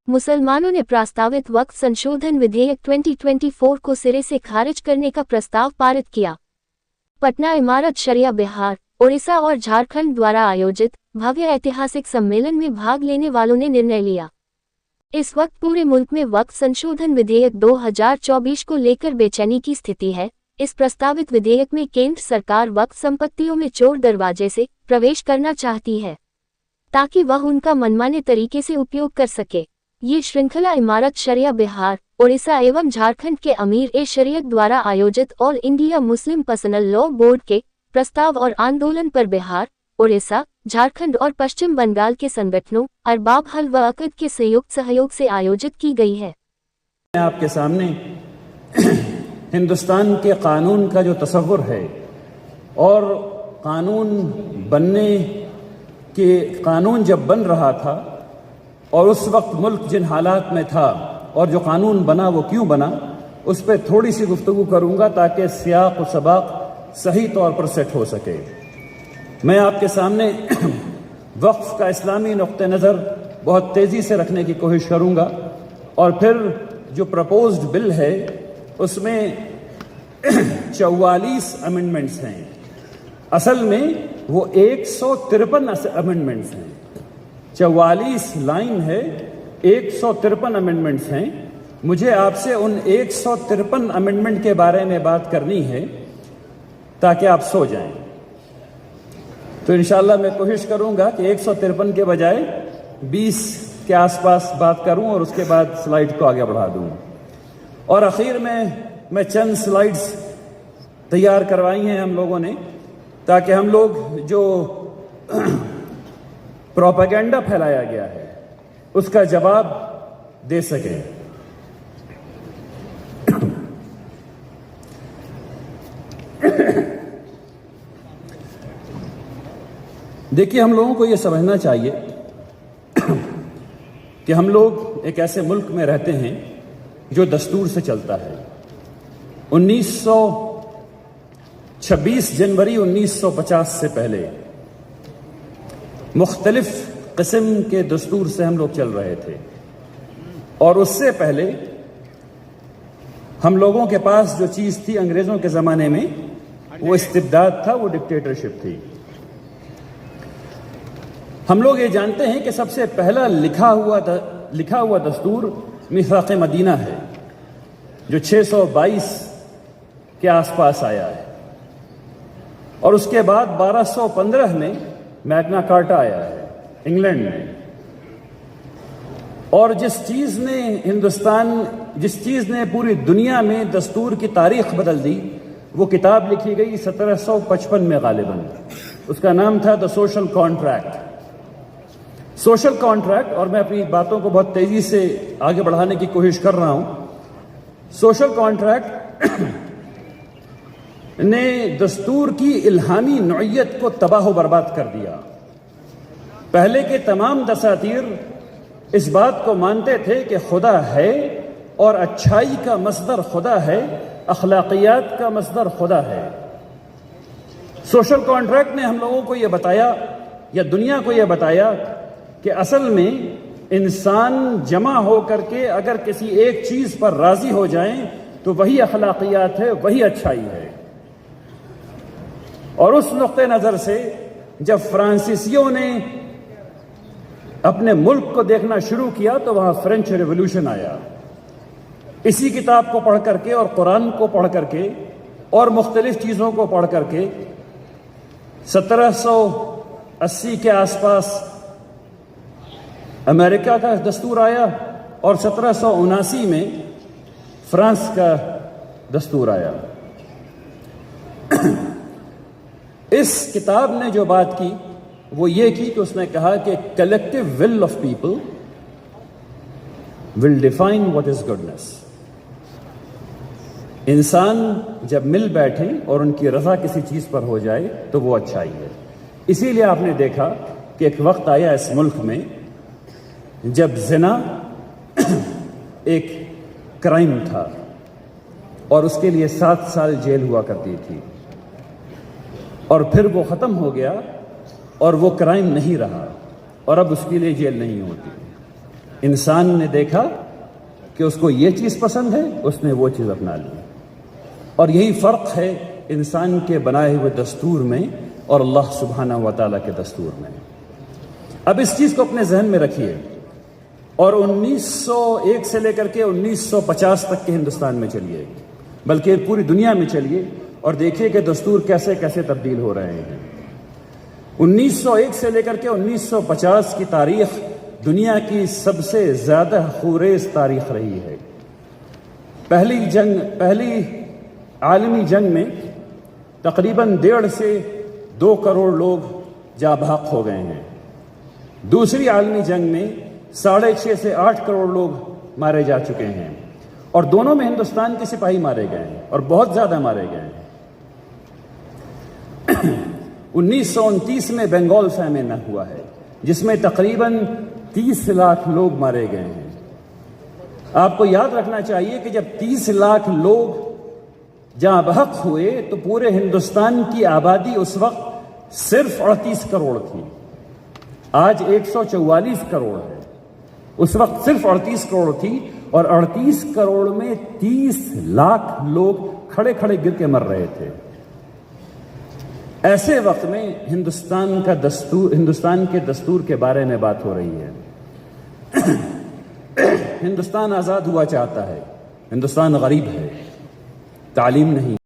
मुसलमानों ने प्रस्तावित वक्फ संशोधन विधेयक 2024 को सिरे से खारिज करने का प्रस्ताव पारित किया। पटना इमारत शरिया बिहार, ओडिशा और झारखंड द्वारा आयोजित भव्य ऐतिहासिक सम्मेलन में भाग लेने वालों ने निर्णय लिया। इस वक्त पूरे मुल्क में वक्फ संशोधन विधेयक 2024 को लेकर बेचैनी की स्थिति है। इस प्रस्तावित विधेयक में केंद्र सरकार वक्फ संपत्तियों में चोर दरवाजे से प्रवेश करना चाहती है, ताकि वह उनका मनमाने तरीके से उपयोग कर सके। ये श्रृंखला इमारत शरिया बिहार, ओडिशा एवं झारखंड के अमीर ए शरीयत द्वारा आयोजित all India Muslim personal law board के प्रस्ताव और आंदोलन पर बिहार, ओडिशा, झारखंड और पश्चिम बंगाल के संगठनों अरबाब हल व अक़द के संयुक्त सहयोग से आयोजित की गई है। आपके सामने हिंदुस्तान के कानून का जो तसव्वुर है और कानून जब बन रहा था और उस वक्त मुल्क जिन हालात में था और जो कानून बना वो क्यों बना, उस पर थोड़ी सी गुफ्तगू करूंगा ताकि सियाक व सबाक सही तौर पर सेट हो सके। मैं आपके सामने वक्फ का इस्लामी नुक्ते नज़र बहुत तेज़ी से रखने की कोशिश करूंगा और फिर जो प्रपोज्ड बिल है उसमें 44 अमेंडमेंट्स हैं। असल में वो 153 अमेंडमेंट्स हैं। 44 लाइन है, 153 अमेंडमेंट्स हैं। मुझे आपसे उन 153 अमेंडमेंट के बारे में बात करनी है ताकि आप सो जाएं। तो इंशाल्लाह मैं कोशिश करूंगा कि 153 के बजाय 20 के आसपास बात करूं और उसके बाद स्लाइड को आगे बढ़ा दूं। और आखिर में मैं चंद स्लाइड्स तैयार करवाई हैं हम लोगों ने, ताकि हम लोग जो प्रोपेगेंडा फैलाया गया है उसका जवाब दे सकें। देखिए, हम लोगों को ये समझना चाहिए कि हम लोग एक ऐसे मुल्क में रहते हैं जो दस्तूर से चलता है। 26 जनवरी 1950 से पहले मुख्तलिफ किस्म के दस्तूर से हम लोग चल रहे थे और उससे पहले हम लोगों के पास जो चीज़ थी अंग्रेज़ों के ज़माने में वो इस्तिबदाद था, वो डिक्टेटरशिप थी। हम लोग ये जानते हैं कि सबसे पहला लिखा हुआ दस्तूर मिसाक़ मदीना है जो 622 के आसपास आया है और उसके बाद 1215 में मैग्ना कार्टा आया है इंग्लैंड में। और जिस चीज़ ने पूरी दुनिया में दस्तूर की तारीख बदल दी, वो किताब लिखी गई 1755 में गालिबन। उसका नाम था the social contract. Social contract, और मैं अपनी बातों को बहुत तेजी से आगे बढ़ाने की कोशिश कर रहा हूं। सोशल कॉन्ट्रैक्ट ने दस्तूर की इल्हामी नौइयत को तबाह बर्बाद कर दिया। पहले के तमाम दसातीर इस बात को मानते थे कि खुदा है और अच्छाई का मसदर खुदा है, अखलाकियात का मसदर खुदा है। सोशल कॉन्ट्रैक्ट ने हम लोगों को यह बताया या दुनिया को यह बताया कि असल में इंसान जमा हो करके अगर किसी एक चीज पर राजी हो जाएं तो वही अखलाकियात है, वही अच्छाई है। और उस नुक्ते नजर से जब फ्रांसीसियों ने अपने मुल्क को देखना शुरू किया तो वहां फ्रेंच रेवोल्यूशन आया। इसी किताब को पढ़ करके और कुरान को पढ़ करके और मुख्तलिफ चीजों को पढ़ करके 1780 के आसपास अमेरिका का दस्तूर आया और 1779 में फ्रांस का दस्तूर आया। इस किताब ने जो बात की वो ये की कि उसने कहा कि collective will of people will define what is goodness. इंसान जब मिल बैठे और उनकी रजा किसी चीज पर हो जाए तो वो अच्छाई है। इसीलिए आपने देखा कि एक वक्त आया इस मुल्क में जब जिना एक क्राइम था और उसके लिए 7 साल जेल हुआ करती थी, और फिर वो ख़त्म हो गया और वो क्राइम नहीं रहा और अब उसके लिए जेल नहीं होती। انسان نے دیکھا کہ اس کو یہ چیز پسند ہے، اس نے وہ چیز اپنا لی. اور یہی فرق ہے انسان کے بنائے ہوئے دستور میں اور اللہ سبحانہ و تعالیٰ کے دستور میں. اب اس چیز کو اپنے ذہن میں رکھیے اور 1901 سے لے کر کے 1950 تک کے ہندوستان میں چلیے، بلکہ پوری دنیا میں چلیے اور دیکھیے کہ دستور کیسے کیسے تبدیل ہو رہے ہیں. 1901 سے لے کر کے 1950 کی تاریخ دنیا کی سب سے زیادہ خونریز تاریخ رہی ہے. پہلی عالمی جنگ میں تقریباً 1.5 سے 2 کروڑ لوگ جاں بحق ہو گئے ہیں. دوسری عالمی جنگ میں 6.5 سے 8 کروڑ لوگ مارے جا چکے ہیں، اور دونوں میں ہندوستان کے سپاہی مارے گئے ہیں اور بہت زیادہ مارے گئے ہیں. 1929 میں بنگال فیمن ہوا ہے جس میں تقریباً 30 لاکھ لوگ مارے گئے ہیں. آپ کو یاد رکھنا چاہیے کہ جب 30 لاکھ لوگ جاں بحق ہوئے تو پورے ہندوستان کی آبادی اس وقت صرف 38 کروڑ تھی. آج 144 کروڑ ہے. اس وقت صرف 38 کروڑ تھی، اور 38 کروڑ میں 30 لاکھ لوگ کھڑے کھڑے گر کے مر رہے تھے. ایسے وقت میں ہندوستان کے دستور کے بارے میں بات ہو رہی ہے. ہندوستان آزاد ہوا چاہتا ہے، ہندوستان غریب ہے، تعلیم نہیں.